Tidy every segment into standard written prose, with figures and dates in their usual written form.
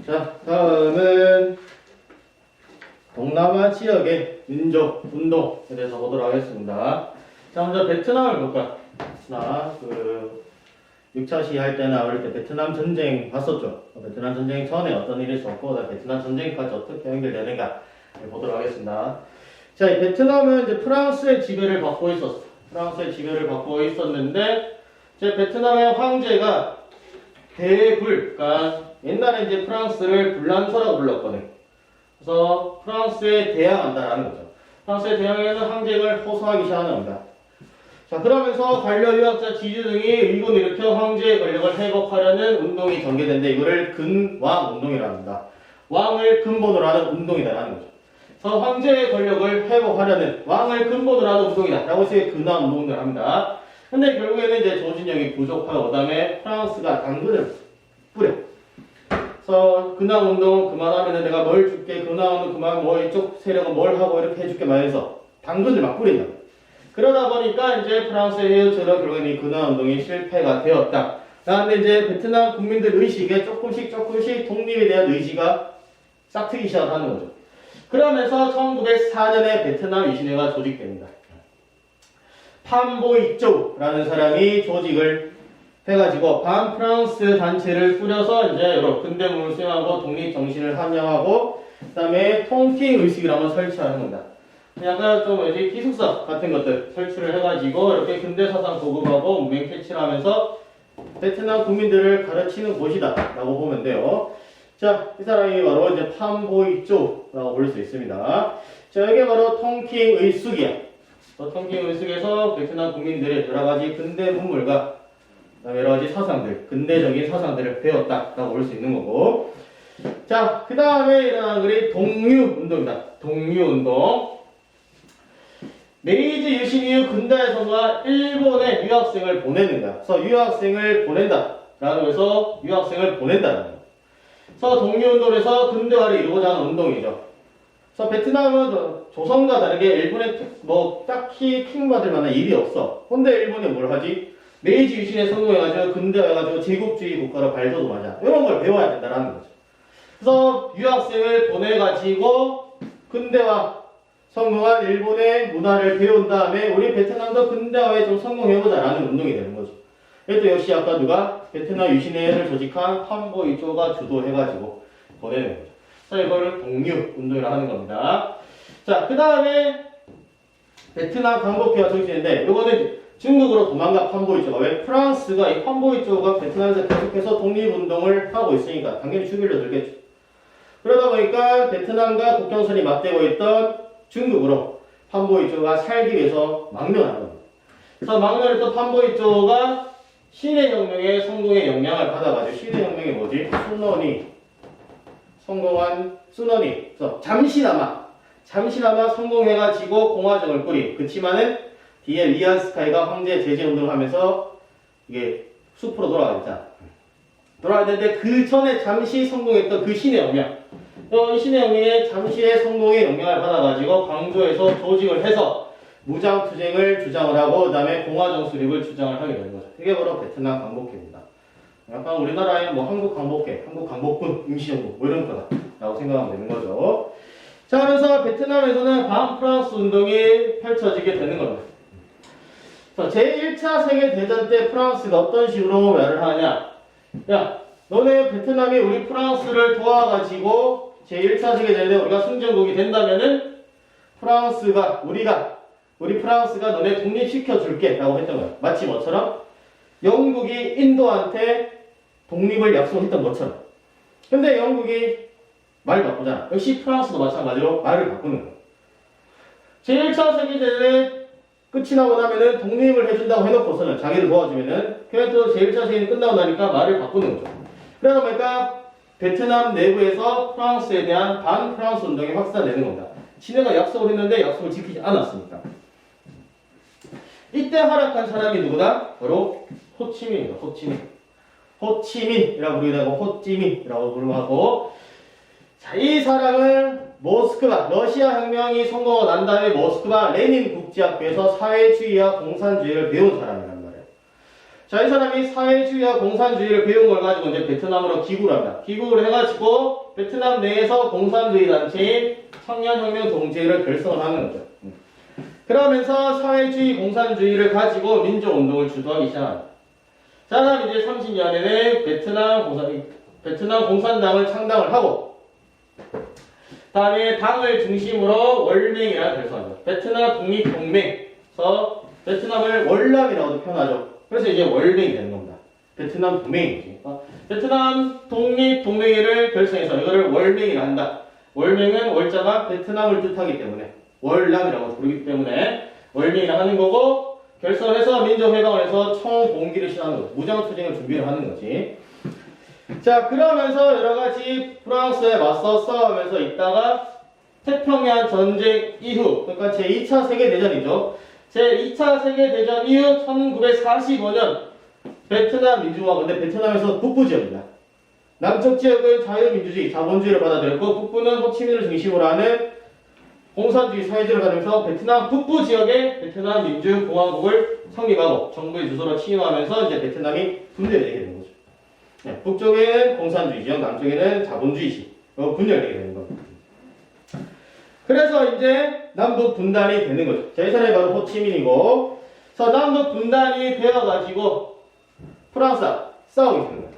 자, 다음은 동남아 지역의 민족 운동에 대해서 보도록 하겠습니다. 자, 먼저 베트남을 볼까? 나 6차 시할 때나 어릴 때 베트남 전쟁 봤었죠. 베트남 전쟁 전에 어떤 일이 있었고, 베트남 전쟁까지 어떻게 연결되는가 보도록 하겠습니다. 자, 이 베트남은 이제 프랑스의 지배를 받고 있었어. 프랑스의 지배를 받고 있었는데, 이제 베트남의 황제가 대불, 그러니까 옛날에 이제 프랑스를 불란서라고 불렀거든. 그래서 프랑스에 대항한다라는 거죠. 프랑스에 대항하는 항쟁을 호소하기 시작하는 겁니다. 자, 그러면서 관료 유학자 지주 등이 의군을 일으켜 황제의 권력을 회복하려는 운동이 전개되는데 이거를 근왕 운동이라고 합니다. 왕을 근본으로 하는 운동이다라는 거죠. 그래서 황제의 권력을 회복하려는 왕을 근본으로 하는 운동이다 라고 해서 근왕 운동을 합니다. 근데 결국에는 이제 조진력이 부족하고 그다음에 프랑스가 당근을 뿌려. 그래서 근왕 운동 그만하면 내가 뭘 줄게, 근왕 운동 그만, 뭐 이쪽 세력은 뭘 하고 이렇게 해줄게 말해서 당근을 막 뿌린다. 그러다 보니까 이제 프랑스의 헤어처럼 결국엔 이 근왕 운동이 실패가 되었다. 그다음에 이제 베트남 국민들 의식에 조금씩 독립에 대한 의지가 싹트기 시작하는 거죠. 그러면서 1904년에 베트남 위신회가 조직됩니다. 팜보이쪼라는 사람이 조직을 해가지고 반프랑스 단체를 꾸려서 이제 여러 근대문을 수행하고 독립정신을 함양하고 그다음에 통팅 의식을 한번 설치하는 겁니다. 약간 좀 뭐지 기숙사 같은 것들 설치를 해가지고 이렇게 근대사상 보급하고 문명 캐치를 하면서 베트남 국민들을 가르치는 곳이다 라고 보면 돼요. 자, 이 사람이 바로 이제 팜보이쪼라고 부를 수 있습니다. 자, 이게 바로 통킹 의숙이야. 통킹 의숙에서 베트남 국민들의 여러가지 근대 문물과 여러가지 사상들, 근대적인 사상들을 배웠다라고 볼 수 있는 거고. 자, 그 다음에 일어난 글이 동유운동이다. 동유운동. 메이지 유신 이후 근대에서가 일본에 유학생을 보내는다. 그래서 유학생을 보낸다. 라고 해서 유학생을 보낸다는 거예요. 그래서 동유운동에서 근대화를 이루고자 하는 운동이죠. 그래서 베트남은 조선과 다르게 일본에 뭐 딱히 킹받을 만한 일이 없어. 근데 일본이 뭘 하지? 메이지 유신에 성공해가지고 근대화해가지고 제국주의 국가로 발돋움 하자. 이런 걸 배워야 된다라는 거죠. 그래서 유학생을 보내가지고 근대화 성공한 일본의 문화를 배운 다음에 우리 베트남도 근대화에 좀 성공해보자라는 운동이 되는 거죠. 이것도 역시 아까 누가 베트남 유신회를 조직한 팜보이쪼가 주도해가지고 보내는 거죠. 그래서 이걸 동유운동이라고 하는 겁니다. 자, 그 다음에 베트남 광복회가 조직되는데 이거는 중국으로 도망간 팜보이쪼가 왜? 프랑스가 이 팜보이쪼가 베트남에서 계속해서 독립운동을 하고 있으니까 당연히 죽이려 들겠죠. 그러다 보니까 베트남과 국경선이 맞대고 있던 중국으로 팜보이쪼가 살기 위해서 망명하는 겁니다. 그래서 망명했던 팜보이쪼가 신해혁명의 성공의 영향을 받아가지고 신해혁명이 뭐지? 순원이 성공한 순원이 그래서 잠시나마 성공해가지고 공화정을 꾸린 그치만은 뒤에 리안스카이가 황제 제재 운동을 하면서 이게 숲으로 돌아가겠다. 돌아가는데 그 전에 잠시 성공했던 그 신의 영향, 이 신의 영향에 잠시의 성공의 영향을 받아가지고 광주에서 조직을 해서 무장투쟁을 주장을 하고 그 다음에 공화정 수립을 주장을 하게 되는 거죠. 이게 바로 베트남 광복회입니다. 약간 우리나라에 뭐 한국 광복회, 한국 광복군, 임시정부 뭐 이런 거다라고 생각하면 되는 거죠. 자, 그래서 베트남에서는 반프랑스 운동이 펼쳐지게 되는 겁니다. 제1차 세계대전 때 프랑스가 어떤 식으로 말을 하냐. 야, 너네 베트남이 우리 프랑스를 도와가지고 제1차 세계대전에 우리가 승전국이 된다면은 우리 프랑스가 너네 독립시켜줄게 라고 했던 거야. 마치 뭐처럼? 영국이 인도한테 독립을 약속했던 것처럼. 근데 영국이 말을 바꾸잖아. 역시 프랑스도 마찬가지로 말을 바꾸는 거야. 제1차 세계대전에 끝이 나고 나면은 독립을 해준다고 해놓고서는 자기를 도와주면은 그냥 또 제1차 세계대전이 끝나고 나니까 말을 바꾸는 거죠. 그러다 보니까 베트남 내부에서 프랑스에 대한 반프랑스 운동이 확산되는 겁니다. 친해가 약속을 했는데 약속을 지키지 않았으니까. 이때 활약한 사람이 누구다? 바로 호치민입니다. 호치민이라고 부르기도 하고 호찌민이라고 부르기도 하고, 자, 이 사람은 모스크바, 러시아 혁명이 성공하고 난 다음에 모스크바 레닌 국제학교에서 사회주의와 공산주의를 배운 사람이란 말이에요. 자, 이 사람이 사회주의와 공산주의를 배운 걸 가지고 이제 베트남으로 기구를 합니다. 기구를 해가지고 베트남 내에서 공산주의 단체인 청년혁명 동지회를 결성을 하는 거죠. 그러면서 사회주의, 공산주의를 가지고 민족운동을 주도하기 시작합니다. 자, 다음 이제 30년에는 베트남 공산당을 창당을 하고, 다음에 당을 중심으로 월맹이라는 결성합니다. 베트남 독립동맹에서 베트남을 월남이라고도 표현하죠. 그래서 이제 월맹이 되는 겁니다. 베트남 동맹이지. 베트남 독립동맹회를 결성해서 이거를 월맹이라 한다. 월맹은 월자가 베트남을 뜻하기 때문에 월남이라고 부르기 때문에 월맹이라 하는 거고, 결성해서 민족회방을 해서 총봉기를 시작하는 거죠. 무장투쟁을 준비를 하는 거지. 자, 그러면서 여러가지 프랑스에 맞서 싸우면서 있다가 태평양 전쟁 이후, 그러니까 제2차 세계대전이죠. 제2차 세계대전 이후 1945년 베트남 민주공화국, 근데 베트남에서 북부 지역입니다. 남쪽 지역은 자유민주주의, 자본주의를 받아들였고, 북부는 호치민을 중심으로 하는 공산주의 사회주의를 받으면서 베트남 북부 지역에 베트남 민주공화국을 성립하고 정부의 주소로 취임하면서 이제 베트남이 분열되게 되는 거죠. 네, 북쪽에는 공산주의 지역, 남쪽에는 자본주의식 분열되게 되는 겁니다. 그래서 이제 남북 분단이 되는 거죠. 자, 이 사람이 바로 호치민이고, 그래서 남북 분단이 되어가지고 프랑스와 싸우게 되는 거예요.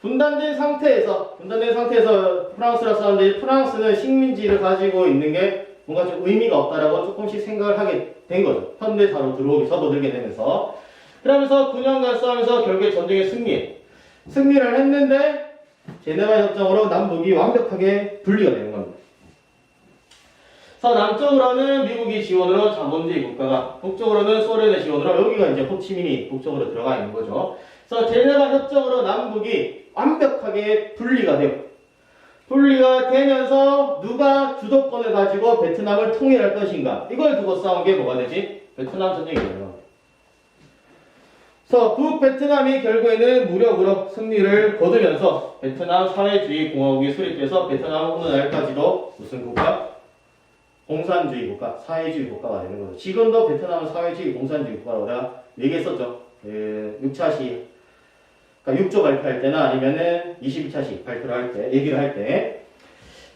분단된 상태에서 프랑스랑 싸우는데, 프랑스는 식민지를 가지고 있는 게 뭔가 좀 의미가 없다라고 조금씩 생각을 하게 된 거죠. 현대사로 접어들게 되면서. 그러면서 9년간 싸우면서 결국에 전쟁에 승리를 했는데, 제네바 협정으로 남북이 완벽하게 분리가 되는 겁니다. 그래서 남쪽으로는 미국이 지원으로 자본주의 국가가, 북쪽으로는 소련의 지원으로, 여기가 이제 호치민이 북쪽으로 들어가 있는 거죠. 그래서 제네바 협정으로 남북이 완벽하게 분리가 되면서 누가 주도권을 가지고 베트남을 통일할 것인가, 이걸 두고 싸운 게 뭐가 되지? 베트남 전쟁이 되는 겁니다. 그래서 북베트남이 결국에는 무력으로 승리를 거두면서 베트남 사회주의 공화국이 수립돼서 베트남은 오늘날까지도 무슨 국가? 공산주의 국가, 사회주의 국가가 되는 거죠. 지금도 베트남은 사회주의, 공산주의 국가라고 내가 얘기했었죠. 6차 시, 그러니까 6조 발표할 때나 아니면은 22차 시 발표를 할 때, 얘기를 할 때.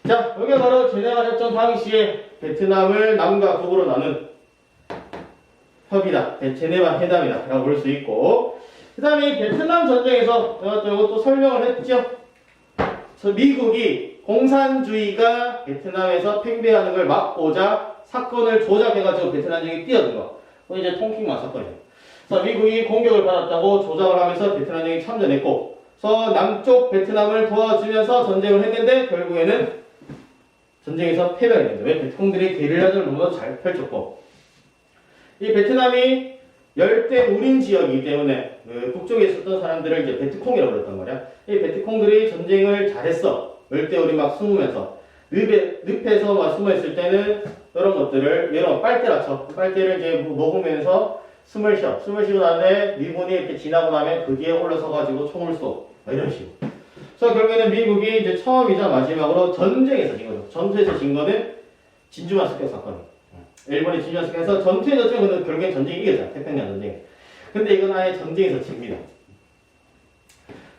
자, 여기 바로 제네바 협정 당시에 베트남을 남과 북으로 나눈 협의다, 제네바 회담이다 라고 볼 수 있고, 그 다음에 베트남 전쟁에서 제가 또 이것도 설명을 했죠. 그래서 미국이 공산주의가 베트남에서 팽배하는 걸 막고자 사건을 조작해가지고 베트남전쟁에 뛰어든 거. 그건 이제 통킹만 사건이에요. 그래서 미국이 공격을 받았다고 조작을 하면서 베트남전쟁에 참전했고, 그래서 남쪽 베트남을 도와주면서 전쟁을 했는데 결국에는 전쟁에서 패배가 됐죠. 왜? 베트콩들이 게릴라전을 너무 잘 펼쳤고, 이 베트남이 열대 우림 지역이기 때문에 북쪽에 있었던 사람들을 이제 베트콩이라고 그랬단 말이야. 이 베트콩들이 전쟁을 잘했어. 열대 우림 막 숨으면서 늪에서 막 숨어 있을 때는 이런 것들을 여러 빨대라 쳐. 빨대를 이제 먹으면서 숨을 쉬고 나는데 미군이 이렇게 지나고 나면 그 뒤에 올라서 가지고 총을 쏘. 이런 식으로. 그래서 결국에는 미국이 이제 처음이자 마지막으로 전쟁에서 진 거죠. 전투에서 진 거는 진주만 습격 사건이에요. 일본이 진주만 습격해서 전투에 졌지만 결국엔 전쟁이 이겼잖아. 태평양 전쟁에. 근데 이건 아예 전쟁에서 집니다.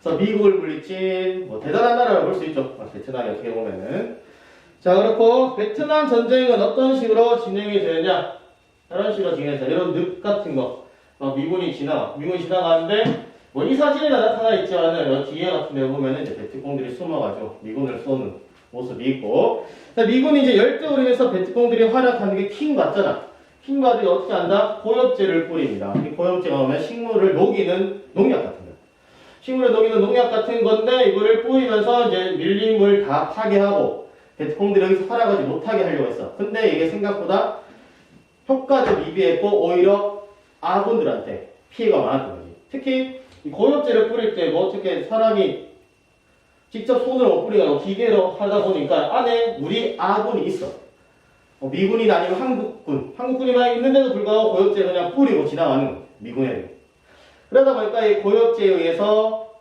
그래서 미국을 물리친 뭐 대단한 나라라고 볼 수 있죠. 베트남이 어떻게 보면은. 자, 그렇고 베트남 전쟁은 어떤 식으로 진행이 되느냐? 이런 식으로 진행해서 이런 늪 같은 거 미군이 지나가는데 뭐 이 사진에 나타나 있지만은 뒤에 같은 데 보면은 이제 베트콩들이 숨어가지고 미군을 쏘는 모습이 있고, 미군이 이제 열대우림에서 베트콩들이 활약하는 게 킹받잖아. 킹받이 어떻게 한다? 고엽제를 뿌립니다. 이 고엽제가 오면 식물을 녹이는 농약 같은 거. 식물을 녹이는 농약 같은 건데 이거를 뿌리면서 이제 밀린 물 다 파괴하고 베트콩들이 여기서 활약하지 못하게 하려고 했어. 근데 이게 생각보다 효과도 미비했고 오히려 아군들한테 피해가 많았던 거지. 특히 이 고엽제를 뿌릴 때 뭐 어떻게 사람이 직접 손으로 못 뿌리고 기계로 하다 보니까 안에 우리 아군이 있어. 미군이나 아니면 한국군이 막 있는데도 불구하고 고엽제 그냥 뿌리고 지나가는 거야. 미군에게. 그러다 보니까 이 고엽제에 의해서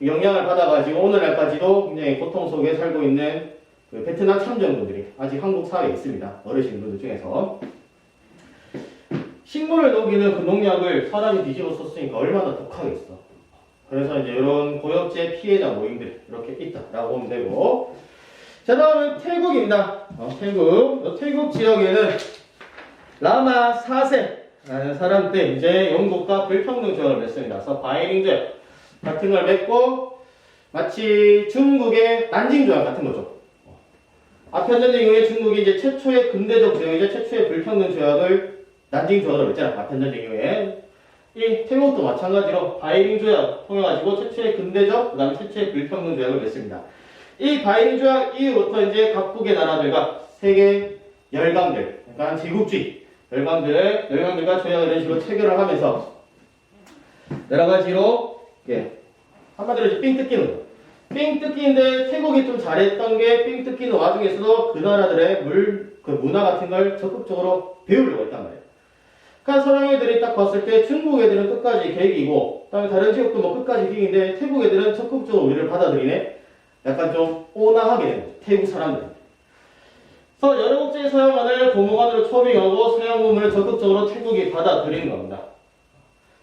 영향을 받아가지고 오늘날까지도 굉장히 고통 속에 살고 있는 그 베트남 참전군들이 아직 한국 사회에 있습니다. 어르신분들 중에서. 식물을 녹이는 그 농약을 사람이 뒤집어 썼으니까 얼마나 독하겠어. 그래서 이제 이런 고엽제 피해자 모임들 이렇게 있다라고 보면 되고, 자 다음은 태국입니다. 태국 지역에는 라마 4세라는 사람 때 이제 영국과 불평등 조약을 맺습니다. 그래서 바이링 조약 같은 걸 맺고 마치 중국의 난징 조약 같은 거죠. 아편 전쟁 이후에 중국이 이제 최초의 근대적 조약이자 최초의 불평등 조약을 난징 조약으로 맺잖아. 아편 전쟁 이후에. 이 태국도 마찬가지로 바이링 조약 통해가지고 최초의 근대적, 그 다음에 최초의 불평등 조약을 맺습니다. 이 바이링 조약 이후부터 이제 각국의 나라들과 세계 열강들, 그러니까 제국주의 열강들과 조약을 이런 식으로 체결을 하면서 여러 가지로 한마디로 이제 삥 뜯기는 거예요. 삥 뜯기인데 태국이 좀 잘했던 게 삥 뜯기는 와중에서도 그 나라들의 그 문화 같은 걸 적극적으로 배우려고 했단 말이에요. 그러니까 서양 애들이 딱 봤을 때 중국 애들은 끝까지 계획이고, 그다음에 다른 지역도 뭐 끝까지 계획인데 태국 애들은 적극적으로 우리를 받아들이네. 약간 좀 온화하게 되는 거죠. 태국 사람들은. 그래서 여러 국제 서양안을 고무관으로 초빙하고 서양 문물을 적극적으로 태국이 받아들이는 겁니다.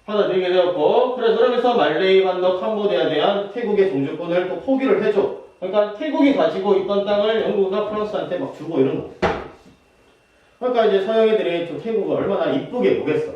받아들이게 되었고, 그래서 그러면서 말레이 반도 캄보디아에 대한 태국의 종주권을 또 포기를 해줘. 그러니까 태국이 가지고 있던 땅을 영국과 프랑스한테 막 주고 이런 거. 그러니까 이제 서양 애들이 좀 태국을 얼마나 이쁘게 보겠어.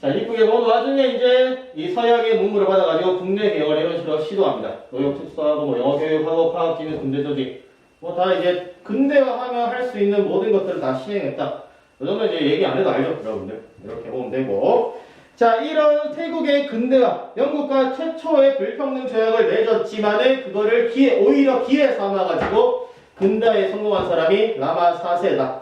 자, 이쁘게 본 와중에 이제 이 서양의 문물을 받아가지고 국내 개혁을 이런 식으로 시도합니다. 노역 특수하고 뭐 영어 교육하고 과학 기능 군대 조직 뭐 다 이제 근대화하면 할 수 있는 모든 것들을 다 시행했다. 이 정도 이제 얘기 안 해도 알죠, 여러분들. 이렇게 보면 되고. 자, 이런 태국의 근대화, 영국과 최초의 불평등 조약을 맺었지만은 그거를 오히려 기회 삼아가지고 근대화에 성공한 사람이 라마 4세다.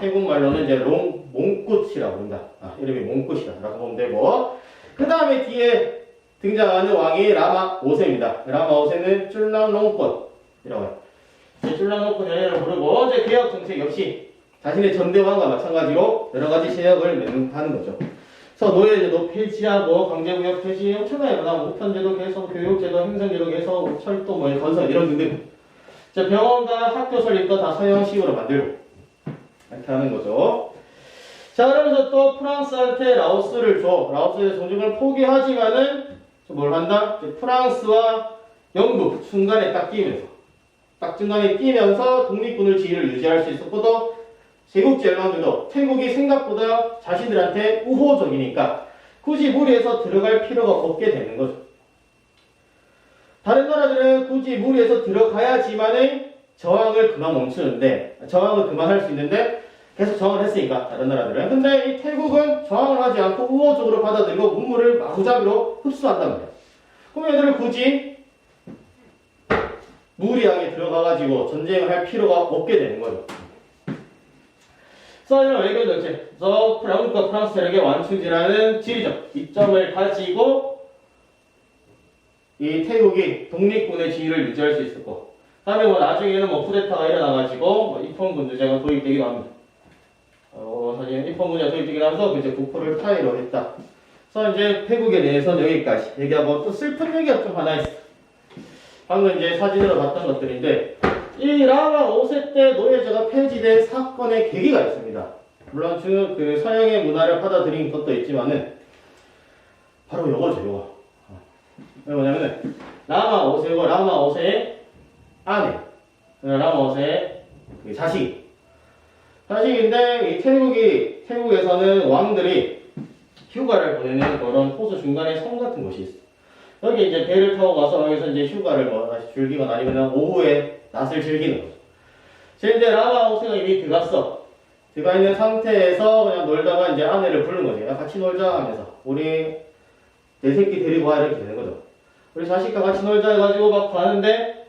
태국 말로는 이제 몽굿이라고 부른다. 이름이 몽굿이다라고 보면 되고, 그 다음에 뒤에 등장하는 왕이 라마 5세입니다. 라마 5세는 쫄랑롱권이라고 해요. 쫄랑롱권이라고 부르고, 이제 개혁 정책 역시 자신의 전대왕과 마찬가지로 여러 가지 제약을 하는 거죠. 그래서 노예제도 폐지하고 강제무역 폐지 엄청나게 많아. 우편제도 개선, 교육제도, 행정제도 개선, 철도, 건설 이런 등등. 병원과 학교 설립도 다 서양식으로 만들고. 이렇게 하는 거죠. 자, 그러면서 또 프랑스한테 라오스를 줘. 라오스의 종주권을 포기하지만은 뭘 한다? 프랑스와 영국 중간에 딱 끼면서 독립군을 지위를 유지할 수 있었고, 또 제국지 열강들도 태국이 생각보다 자신들한테 우호적이니까 굳이 무리해서 들어갈 필요가 없게 되는 거죠. 다른 나라들은 굳이 무리해서 들어가야지만은 저항을 그만할 수 있는데 계속 저항을 했으니까 다른 나라들은. 근데 이 태국은 저항을 하지 않고 우호적으로 받아들이고 문물을 마구잡이로 흡수한단 말이에요. 그럼 얘들을 굳이 무리하게 들어가가지고 전쟁을 할 필요가 없게 되는 거죠. 그래서 이런 외교 정책, 그래서 영국과 프랑스 세력의 완충지라는 지리적 이점을 가지고 이 태국이 독립군의 지위를 유지할 수 있었고, 다음에 나중에는 쿠데타가 일어나가지고 입헌군주제가 도입되기도 합니다. 사실 입헌군주제가 도입되기도 하면서 이제 국호를 타이로 했다. 그래서 이제 태국에 대해서는 여기까지 얘기하고, 또 슬픈 얘기가 좀 하나 있어. 방금 이제 사진으로 봤던 것들인데, 이 라마 5세 때 노예제가 폐지된 사건의 계기가 있습니다. 물론 그 서양의 문화를 받아들인 것도 있지만은 바로 이거죠, 이거. 이게 뭐냐면은 라마 5세고 라마 5세의 아내, 라마 5세의 그 자식인데, 이 태국에서는 왕들이 휴가를 보내는 그런 호수 중간에 섬 같은 곳이 있어. 여기 이제 배를 타고 가서 여기서 이제 휴가를 다시 즐기거나 아니면 오후에 낮을 즐기는 거죠. 지금 이제 라마 5세가 이미 들어가 있는 상태에서 그냥 놀다가 이제 아내를 부르는 거지. 야, 같이 놀자 하면서. 우리 내 새끼 데리고 와, 이렇게 되는 거죠. 우리 자식과 같이 놀자 해가지고 막 가는데,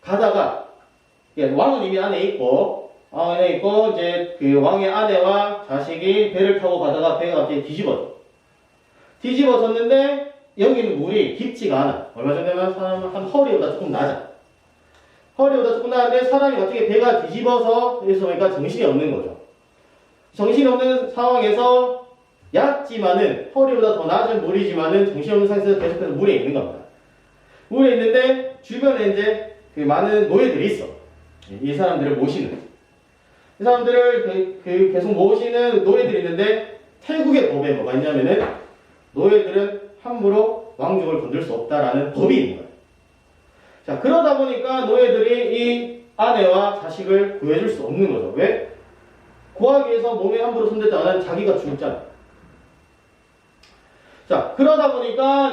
가다가, 왕은 이미 안에 있고, 이제 그 왕의 아내와 자식이 배를 타고 가다가 배가 갑자기 뒤집어졌는데, 여기는 물이 깊지가 않아. 얼마 전에는 한 허리보다 조금 낮아. 허리보다 조금 나는데 사람이 갑자기 배가 뒤집어서 여기서 보니까 정신이 없는 거죠. 정신이 없는 상황에서 얕지만은 허리보다 더 낮은 물이지만은 정신이 없는 상태에서 계속해서 물에 있는 겁니다. 물에 있는데 주변에 이제 그 많은 노예들이 있어. 이 사람들을 모시는. 이 사람들을 계속 모시는 노예들이 있는데, 태국의 법에 뭐가 있냐면은 노예들은 함부로 왕족을 건들 수 없다라는 법이 있는 거예요. 자, 그러다 보니까 노예들이 이 아내와 자식을 구해줄 수 없는 거죠. 왜? 구하기 위해서 몸에 함부로 손댔다가는 자기가 죽잖아. 자, 그러다 보니까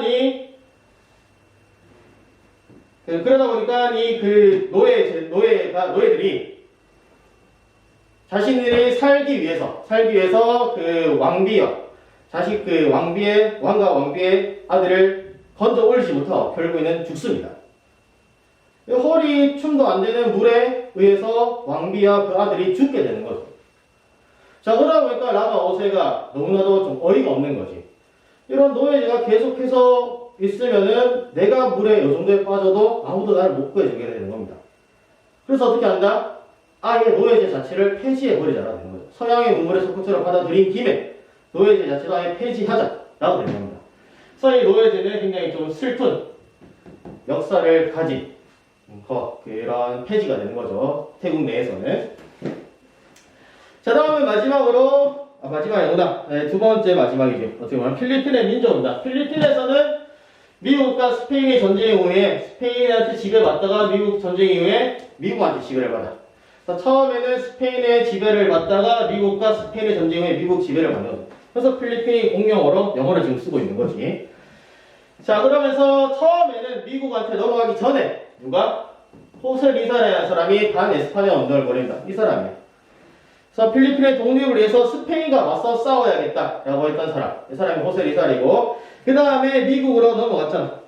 노예들이 자신들이 살기 위해서 그 왕과 왕비의 아들을 건져 올리지 못하고 결국에는 죽습니다. 허리 춤도 안 되는 물에 의해서 왕비와 그 아들이 죽게 되는 거죠. 자, 그러다 보니까 라마 5세가 너무나도 좀 어이가 없는 거지. 이런 노예제가 계속해서 있으면은 내가 물에 이 정도에 빠져도 아무도 나를 못 구해주게 되는 겁니다. 그래서 어떻게 한다? 아예 노예제 자체를 폐지해버리자라고 되는 거죠. 서양의 문물의 소품처럼 받아들인 김에 노예제 자체도 아예 폐지하자라고 되는 겁니다. 그래서 이 노예제는 굉장히 좀 슬픈 역사를 가진 그런 폐지가 되는 거죠. 태국 내에서는. 자, 다음은 마지막이 아니구나. 네, 두 번째 마지막이죠. 어떻게 보면 필리핀의 민족입니다. 필리핀에서는 미국과 스페인의 전쟁 이후에 스페인한테 지배를 받다가 미국 전쟁 이후에 미국한테 지배를 받아. 그래서 처음에는 스페인의 지배를 받다가 미국과 스페인의 전쟁 이후에 미국 지배를 받는 거죠. 그래서 필리핀이 공용어로 영어를 지금 쓰고 있는 거지. 자, 그러면서 처음에는 미국한테 넘어가기 전에 누가? 호세 리사라는 사람이 반에스파냐 운동을 벌인다. 이 사람이에요. 그래서 필리핀의 독립을 위해서 스페인과 맞서 싸워야겠다라고 했던 사람. 이 사람이 호세 리사리고, 그 다음에 미국으로 넘어갔잖아.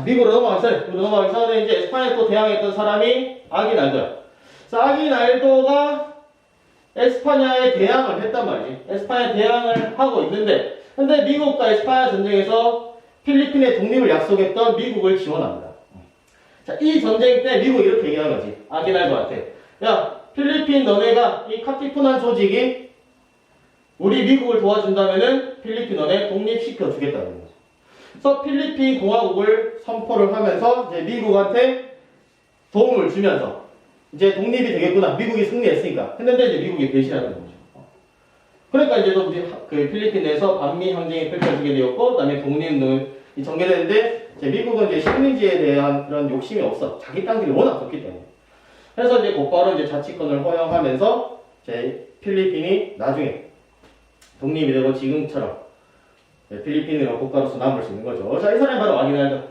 미국으로 넘어가기 전에 이제 에스파냐에 또 대항했던 사람이 아기날도야. 그래서 아기날도가 에스파냐에 대항을 했단 말이지. 에스파냐에 대항을 하고 있는데, 근데 미국과 에스파냐 전쟁에서 필리핀의 독립을 약속했던 미국을 지원합니다. 자, 이 전쟁 때 미국이 이렇게 얘기하는 거지. 아기날도한테. 야, 필리핀 너네가 이 카티푸난 조직이 우리 미국을 도와준다면은 필리핀 너네 독립시켜 주겠다는 거죠. 그래서 필리핀 공화국을 선포를 하면서 이제 미국한테 도움을 주면서 이제 독립이 되겠구나. 미국이 승리했으니까. 했는데 이제 미국이 배신하는 거죠. 그러니까 이제 또 그 필리핀 내에서 반미 항쟁이 펼쳐지게 되었고, 그다음에 독립이 전개되는데 이제 미국은 이제 식민지에 대한 그런 욕심이 없어. 자기 땅들이 워낙 좋기 때문에. 그래서 이제 곧바로 이제 자치권을 허용하면서 이제 필리핀이 나중에 독립이 되고 지금처럼 필리핀으로 국가로서 남을 수 있는 거죠. 자, 이 사람이 바로 아기날도.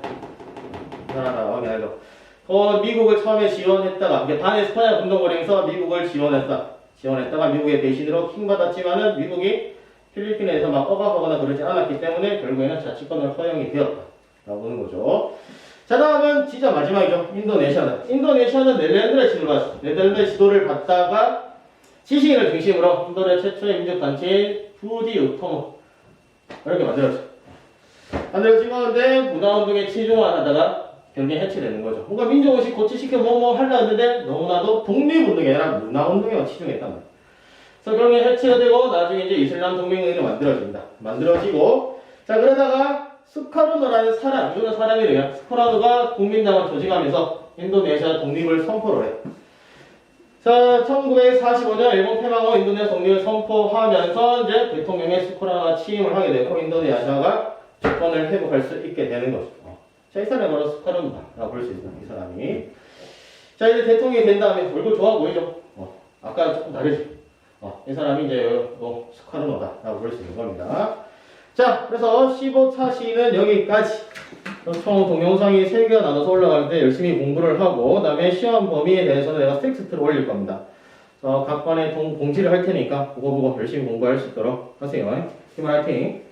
미국을 처음에 지원했다가 반에스파냐 운동거리에서 미국을 지원했다가 미국의 배신으로 킹받았지만은 미국이 필리핀에서 막 억압하거나 그러지 않았기 때문에 결국에는 자치권을 허용이 되었다라고 보는 거죠. 자, 다음은 진짜 마지막이죠. 인도네시아는 네덜란드의 지도를 받았어. 네덜란드의 지도를 받다가 지식인을 중심으로 인도의 최초의 민족단체인 푸디 우토모 이렇게 만들어지고 하는데 문화운동에 치중하다가 결국에 해체되는 거죠. 뭔가 민족의식 고취시켜 뭐뭐 하려 했는데 너무나도 독립운동이 아니라 문화운동에만 치중했단 말이에요. 그래서 결국에 해체가 되고 나중에 이제 이슬람 동맹회의가 만들어지고, 자, 그러다가 스카르노라는 사람, 이거는 사람이래요. 스카르노가 국민당을 조직하면서 인도네시아 독립을 선포를 해. 자, 1945년 일본 패망 후 인도네시아 독립을 선포하면서 이제 대통령의 스카르노가 취임을 하게 되고 인도네시아가 주권을 회복할 수 있게 되는 거죠. 자, 이 사람이 바로 스카르노다라고 볼 수 있습니다. 이 사람이. 자, 이제 대통령이 된 다음에 얼굴 좋아 보이죠? 아까 조금 다르지? 이 사람이 이제 스카르노다라고 볼 수 있는 겁니다. 자, 그래서 15차 시는 여기까지. 총 동영상이 3개가 나눠서 올라갈 때 열심히 공부를 하고, 그 다음에 시험 범위에 대해서는 내가 텍스트를 올릴 겁니다. 각 반에 공지를 할 테니까 그거 보고 열심히 공부할 수 있도록 하세요. 힘을 화이팅!